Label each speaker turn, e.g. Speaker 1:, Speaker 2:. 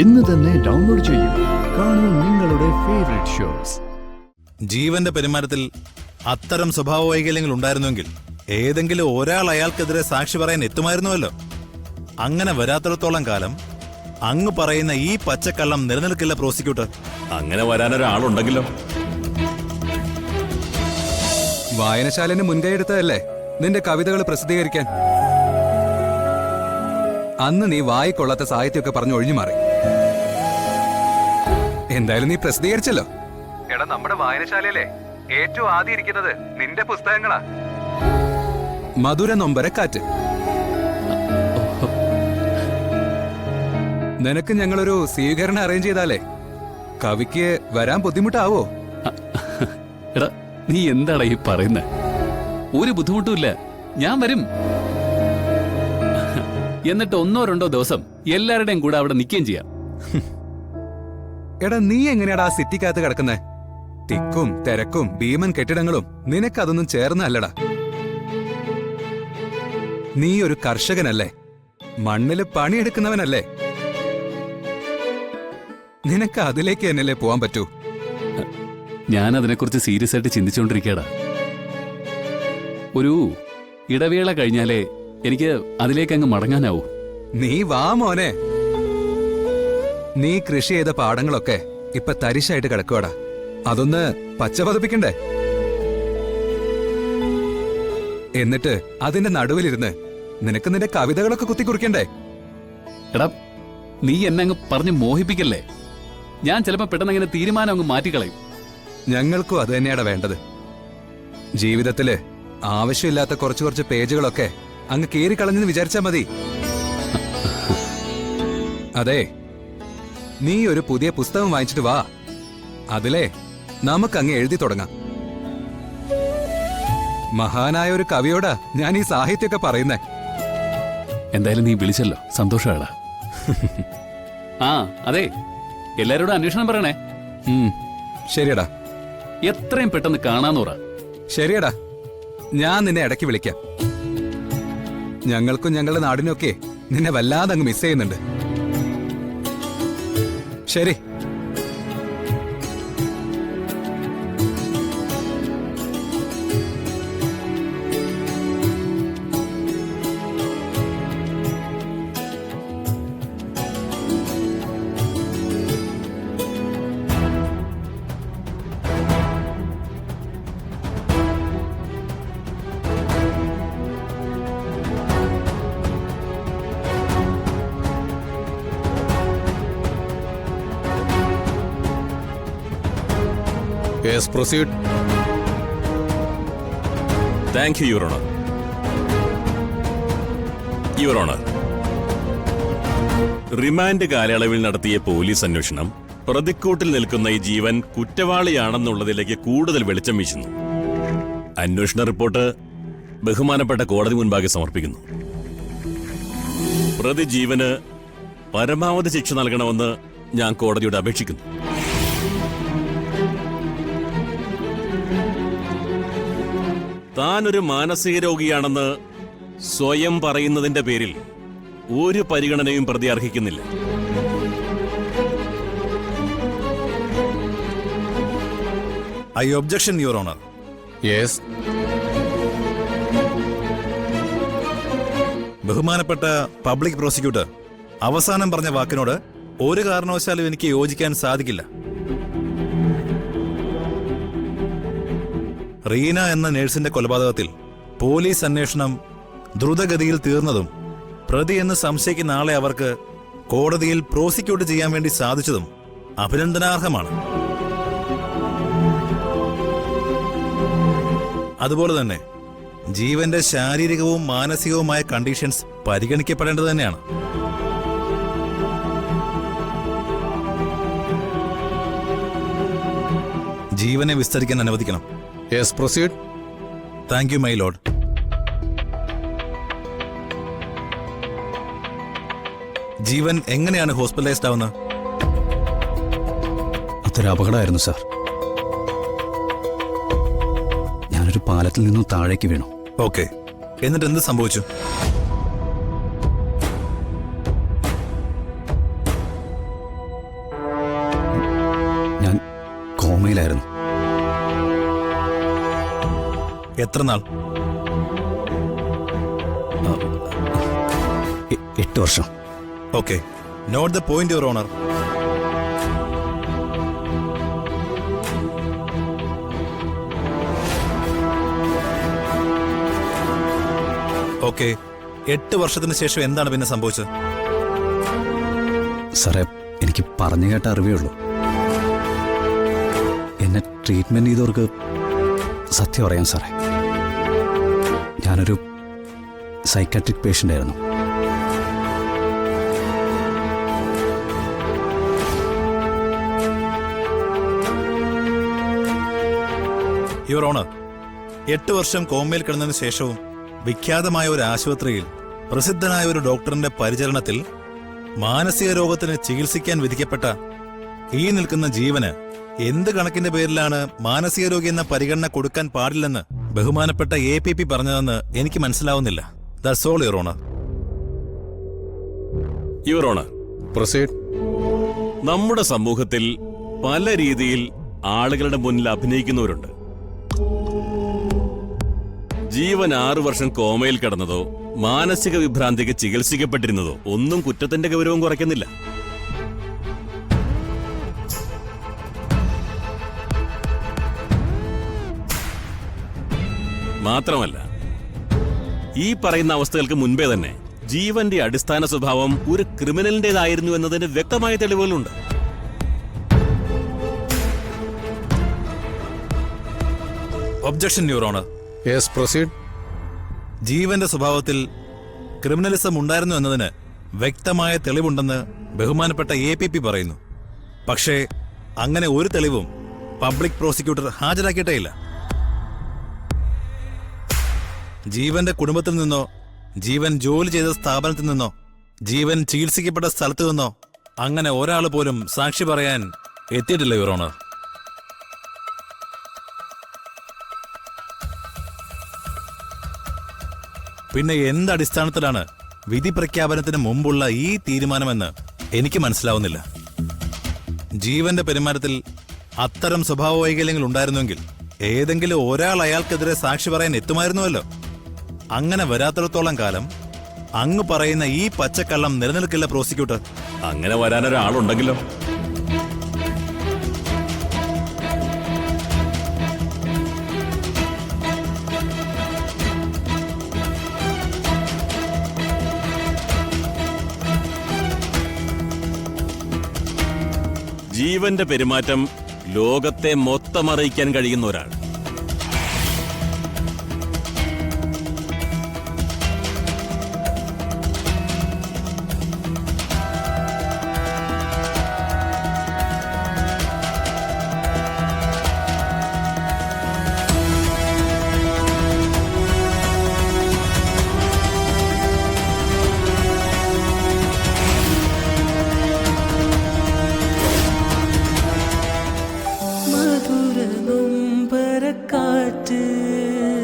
Speaker 1: ഇന്ന് തന്നെ ഡൗൺലോഡ് ചെയ്യൂ. കാണൂ നിങ്ങളുടെ ഫേവറേറ്റ് ഷോസ്.
Speaker 2: ജീവന്റെ പെരുമാറ്റത്തിൽ അത്തരം സ്വഭാവ വൈകല്യങ്ങൾ ഉണ്ടായിരുന്നുവെങ്കിൽ ഏതെങ്കിലും ഒരാൾ അയാൾക്കെതിരെ സാക്ഷി പറയാൻ എത്തുമായിരുന്നുവല്ലോ. അങ്ങനെ വരാത്തിടത്തോളം കാലം അങ്ങ് പറയുന്ന ഈ പച്ചക്കള്ളം നിലനിൽക്കില്ല പ്രോസിക്യൂട്ടർ.
Speaker 3: അങ്ങനെ വരാനൊരാളുണ്ടെങ്കിലോ?
Speaker 4: വായനശാലന് മുൻകൈ എടുത്തതല്ലേ നിന്റെ കവിതകൾ പ്രസിദ്ധീകരിക്കാൻ. അന്ന് നീ വായിക്കൊള്ളാത്ത സാഹിത്യമൊക്കെ പറഞ്ഞു ഒഴിഞ്ഞു മാറി. എന്തായാലും നീ പ്രസിദ്ധീകരിച്ചല്ലോ. എടാ, നമ്മുടെ വായനശാലയിലെ ഏറ്റവും ആദ്യം ഇരിക്കുന്നത് നിന്റെ പുസ്തകങ്ങളാ. മധുര നൊമ്പര കാറ്റ്. നിനക്ക് ഞങ്ങളൊരു സ്വീകരണം അറേഞ്ച് ചെയ്താലേ കവിക്ക് വരാൻ ബുദ്ധിമുട്ടാവോ?
Speaker 5: എടാ, നീ എന്താടാ ഈ പറയുന്നേ? ഒരു ബുദ്ധിമുട്ടുമില്ല, ഞാൻ വരും. എന്നിട്ട് 1-2 ദിവസം എല്ലാവരുടെയും കൂടെ അവിടെ നിൽക്കുകയും ചെയ്യാം.
Speaker 4: എടാ, നീ എങ്ങനെയാടാ സിറ്റിക്കകത്ത് കിടക്കുന്നേ? തിക്കും തിരക്കും ഭീമൻ കെട്ടിടങ്ങളും നിനക്കതൊന്നും ചേർന്നല്ലടാ. നീ ഒരു കർഷകനല്ലേ, മണ്ണില് പണിയെടുക്കുന്നവനല്ലേ. നിനക്ക് അതിലേക്ക് തന്നെയല്ലേ പോവാൻ പറ്റൂ.
Speaker 5: ഞാൻ അതിനെക്കുറിച്ച് സീരിയസ് ആയിട്ട് ചിന്തിച്ചുകൊണ്ടിരിക്കടാ. ഒരു ഇടവേള കഴിഞ്ഞാലേ എനിക്ക് അതിലേക്ക് അങ്ങ് മടങ്ങാനാവൂ.
Speaker 4: നീ വാ മോനെ. നീ കൃഷി ചെയ്ത പാടങ്ങളൊക്കെ ഇപ്പൊ തരിശായിട്ട് കിടക്കുവാടാ. അതൊന്ന് പച്ചപതിപ്പിക്കണ്ടേ? എന്നിട്ട് അതിന്റെ നടുവിലിരുന്ന് നിനക്ക് നിന്റെ കവിതകളൊക്കെ കുത്തിക്കുറിക്കണ്ടേ?
Speaker 5: എടാ, നീ എന്നെ അങ്ങ് പറഞ്ഞ് മോഹിപ്പിക്കല്ലേ. ഞാൻ ചിലപ്പോ പെട്ടെന്ന് അങ്ങനെ തീരുമാനം അങ്ങ് മാറ്റിക്കളയും.
Speaker 4: ഞങ്ങൾക്കും അത് തന്നെയാണ് വേണ്ടത്. ജീവിതത്തില് ആവശ്യമില്ലാത്ത കുറച്ച് പേജുകളൊക്കെ അങ്ങ് കീറിക്കളഞ്ഞെന്ന് വിചാരിച്ചാ മതി. അതെ, നീ ഒരു പുതിയ പുസ്തകം വാങ്ങിച്ചിട്ട് വാ. അതിലെ നമുക്കങ്ങ് എഴുതി തുടങ്ങാം. മഹാനായ ഒരു കവിയോടാ ഞാൻ ഈ സാഹിത്യമൊക്കെ പറയുന്നേ.
Speaker 5: എന്തായാലും നീ വിളിച്ചല്ലോ, സന്തോഷമാടാ. ആ അതെ, എല്ലാരോടും അന്വേഷണം പറയണേ.
Speaker 4: ശരിയടാ.
Speaker 5: എത്രയും പെട്ടെന്ന് കാണാന്നോറ.
Speaker 4: ശരിയടാ, ഞാൻ നിന്നെ ഇടയ്ക്ക് വിളിക്കാം. ഞങ്ങൾക്കും ഞങ്ങളുടെ നാടിനൊക്കെ നിന്നെ വല്ലാതെ അങ്ങ് മിസ് ചെയ്യുന്നുണ്ട്. ശരി.
Speaker 2: Yes, proceed.
Speaker 3: Thank you, Your Honor. Your Honor, remand കാലയളവിൽ നടത്തിയ പോലീസ് അന്വേഷണം പ്രതിക്കൂട്ടിൽ നിൽക്കുന്ന ഈ ജീവൻ കുറ്റവാളിയാണെന്നുള്ളതിലേക്ക് കൂടുതൽ വെളിച്ചം വീശുന്നു. അന്വേഷണ റിപ്പോർട്ട് ബഹുമാനപ്പെട്ട കോടതി മുൻപാകെ സമർപ്പിക്കുന്നു. പ്രതി ജീവന് പരമാവധി ശിക്ഷ നൽകണമെന്ന് ഞാൻ കോടതിയോട് അപേക്ഷിക്കുന്നു. താനൊരു മാനസിക രോഗിയാണെന്ന് സ്വയം പറയുന്നതിന്റെ പേരിൽ ഒരു പരിഗണനയും പ്രതി അർഹിക്കുന്നില്ല.
Speaker 2: I objection, your honour.
Speaker 4: Yes.
Speaker 2: ബഹുമാനപ്പെട്ട പബ്ലിക് പ്രോസിക്യൂട്ടർ, അവസാനം പറഞ്ഞ വാക്കിനോട് ഒരു കാരണവശാലും എനിക്ക് യോജിക്കാൻ സാധിക്കില്ല. റീന എന്ന നേഴ്സിന്റെ കൊലപാതകത്തിൽ പോലീസ് അന്വേഷണം ദ്രുതഗതിയിൽ തീർന്നതും പ്രതി എന്ന് സംശയിക്കുന്ന ആളെ അവർക്ക് കോടതിയിൽ പ്രോസിക്യൂട്ട് ചെയ്യാൻ വേണ്ടി സാധിച്ചതും അഭിനന്ദനാർഹമാണ്. അതുപോലെ തന്നെ ജീവന്റെ ശാരീരികവും മാനസികവുമായ കണ്ടീഷൻസ് പരിഗണിക്കപ്പെടേണ്ടത് തന്നെയാണ്. ജീവനെ വിസ്തരിക്കാൻ അനുവദിക്കണം.
Speaker 4: Yes, proceed.
Speaker 2: Thank you, my lord. ജീവൻ എങ്ങനെയാണ് ഹോസ്പിറ്റലൈസ്ഡ് ആവുന്നത്?
Speaker 6: അതൊരു അപകടമായിരുന്നു സാർ. ഞാനൊരു പാലത്തിൽ നിന്നും താഴേക്ക് വീണു.
Speaker 2: ഓക്കെ, എന്നിട്ട് എന്ത് സംഭവിച്ചു?
Speaker 6: ജയിലിലായിരുന്നു.
Speaker 2: എത്ര നാൾ?
Speaker 6: 8 വർഷം.
Speaker 2: Okay, note the point your honour. Okay, 8 വർഷത്തിന് ശേഷം എന്താണ് പിന്നെ സംഭവിച്ചത്?
Speaker 6: സാറേ, എനിക്ക് പറഞ്ഞു കേട്ട അറിവേ ഉള്ളൂ. എന്നെ ട്രീറ്റ്മെന്റ് ചെയ്തവർക്ക് സത്യം അറിയാം സാറേ. ഞാനൊരു സൈക്കാട്രിക് പേഷ്യൻ്റ് ആയിരുന്നു.
Speaker 2: യുവർ ഓണർ, 8 വർഷം കോമയിൽ കിടന്നതിന് ശേഷവും വിഖ്യാതമായ ഒരു ആശുപത്രിയിൽ പ്രസിദ്ധനായ ഒരു ഡോക്ടറിന്റെ പരിചരണത്തിൽ മാനസിക രോഗത്തിന് ചികിത്സിക്കാൻ വിധിക്കപ്പെട്ട ഈ നിൽക്കുന്ന ജീവന് എന്ത് കണക്കിന്റെ പേരിലാണ് മാനസിക രോഗി എന്ന പരിഗണന കൊടുക്കാൻ പാടില്ലെന്ന് ബഹുമാനപ്പെട്ട APP പറഞ്ഞതെന്ന് എനിക്ക് മനസ്സിലാവുന്നില്ല. That's all your honour.
Speaker 3: Your honour,
Speaker 4: proceed.
Speaker 3: നമ്മുടെ സമൂഹത്തിൽ പല രീതിയിൽ ആളുകളുടെ മുന്നിൽ അഭിനയിക്കുന്നവരുണ്ട്. ജീവൻ 6 വർഷം കോമയിൽ കിടന്നതോ മാനസിക വിഭ്രാന്തിക്ക് ചികിത്സിക്കപ്പെട്ടിരുന്നതോ ഒന്നും കുറ്റത്തിന്റെ ഗൗരവം കുറയ്ക്കുന്നില്ല. മാത്രമല്ല, ഈ പറയുന്ന അവസ്ഥകൾക്ക് മുൻപേ തന്നെ ജീവന്റെ അടിസ്ഥാന സ്വഭാവം ഒരു ക്രിമിനലിന്റേതായിരുന്നു എന്നതിന് വ്യക്തമായ തെളിവുകളുണ്ട്.
Speaker 2: Objection your honour.
Speaker 4: Yes, proceed.
Speaker 2: ജീവന്റെ സ്വഭാവത്തിൽ ക്രിമിനലിസം ഉണ്ടായിരുന്നു എന്നതിന് വ്യക്തമായ തെളിവുണ്ടെന്ന് ബഹുമാനപ്പെട്ട APP പറയുന്നു. പക്ഷേ അങ്ങനെ ഒരു തെളിവും പബ്ലിക് പ്രോസിക്യൂട്ടർ ഹാജരാക്കിയിട്ടേയില്ല. ജീവന്റെ കുടുംബത്തിൽ നിന്നോ, ജീവൻ ജോലി ചെയ്ത സ്ഥാപനത്തിൽ നിന്നോ, ജീവൻ ചികിത്സിക്കപ്പെട്ട സ്ഥലത്തു നിന്നോ അങ്ങനെ ഒരാൾ പോലും സാക്ഷി പറയാൻ എത്തിയിട്ടില്ല യുവർ ഓണർ. പിന്നെ എന്തടിസ്ഥാനത്തിലാണ് വിധി പ്രഖ്യാപനത്തിന് മുമ്പുള്ള ഈ തീരുമാനമെന്ന് എനിക്ക് മനസ്സിലാവുന്നില്ല. ജീവന്റെ പെരുമാറ്റത്തിൽ അത്തരം സ്വഭാവ വൈകല്യങ്ങൾ ഉണ്ടായിരുന്നുവെങ്കിൽ ഏതെങ്കിലും ഒരാൾ അയാൾക്കെതിരെ സാക്ഷി പറയാൻ എത്തുമായിരുന്നുവല്ലോ. അങ്ങനെ വരാത്തിടത്തോളം കാലം അങ്ങ് പറയുന്ന ഈ പച്ചക്കള്ളം നിലനിൽക്കില്ല പ്രോസിക്യൂട്ടർ.
Speaker 3: അങ്ങനെ വരാനൊരാളുണ്ടെങ്കിലോ? ജീവന്റെ പെരുമാറ്റം ലോകത്തെ മൊത്തം അറിയിക്കാൻ കഴിയുന്ന ഒരാൾ.